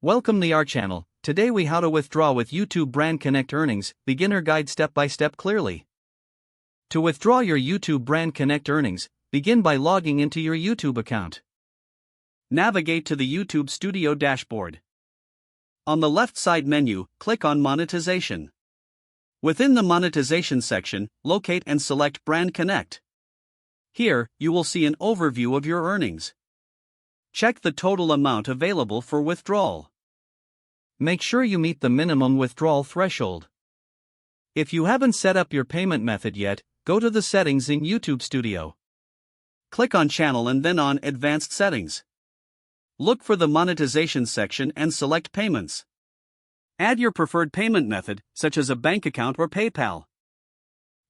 Welcome to our channel. Today we how to withdraw with YouTube BrandConnect earnings, beginner guide step by step clearly. To withdraw your YouTube BrandConnect earnings, begin by logging into your YouTube account. Navigate to the YouTube Studio dashboard. On the left side menu, click on Monetization. Within the Monetization section, locate and select BrandConnect. Here, you will see an overview of your earnings. Check the total amount available for withdrawal. Make sure you meet the minimum withdrawal threshold. If you haven't set up your payment method yet, go to the settings in YouTube Studio. Click on Channel and then on Advanced Settings. Look for the Monetization section and select Payments. Add your preferred payment method, such as a bank account or PayPal.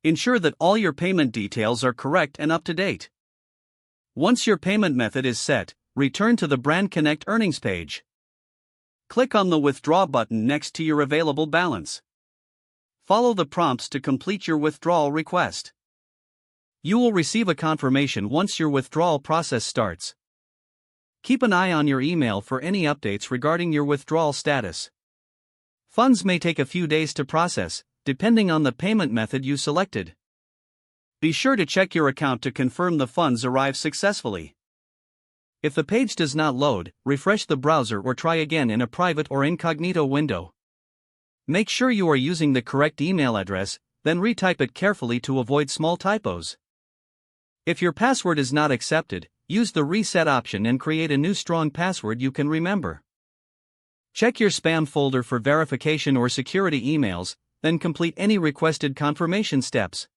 Ensure that all your payment details are correct and up to date. Once your payment method is set, return to the BrandConnect earnings page. Click on the Withdraw button next to your available balance. Follow the prompts to complete your withdrawal request. You will receive a confirmation once your withdrawal process starts. Keep an eye on your email for any updates regarding your withdrawal status. Funds may take a few days to process, depending on the payment method you selected. Be sure to check your account to confirm the funds arrive successfully. If the page does not load, refresh the browser or try again in a private or incognito window. Make sure you are using the correct email address, then retype it carefully to avoid small typos. If your password is not accepted, use the reset option and create a new strong password you can remember. Check your spam folder for verification or security emails, then complete any requested confirmation steps.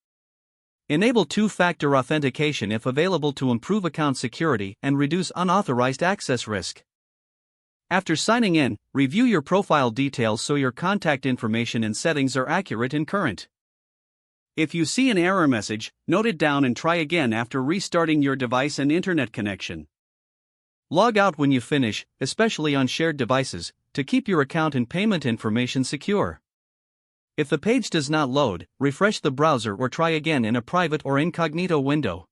Enable two-factor authentication if available to improve account security and reduce unauthorized access risk. After signing in, review your profile details so your contact information and settings are accurate and current. If you see an error message, note it down and try again after restarting your device and internet connection. Log out when you finish, especially on shared devices, to keep your account and payment information secure. If the page does not load, refresh the browser or try again in a private or incognito window.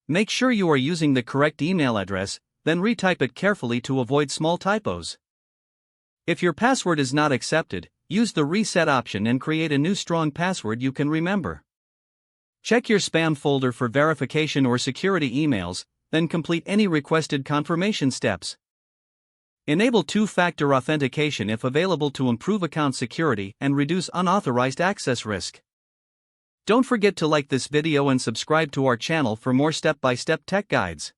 Make sure you are using the correct email address, then retype it carefully to avoid small typos. If your password is not accepted, use the reset option and create a new strong password you can remember. Check your spam folder for verification or security emails, then complete any requested confirmation steps. Enable two-factor authentication if available to improve account security and reduce unauthorized access risk. Don't forget to like this video and subscribe to our channel for more step-by-step tech guides.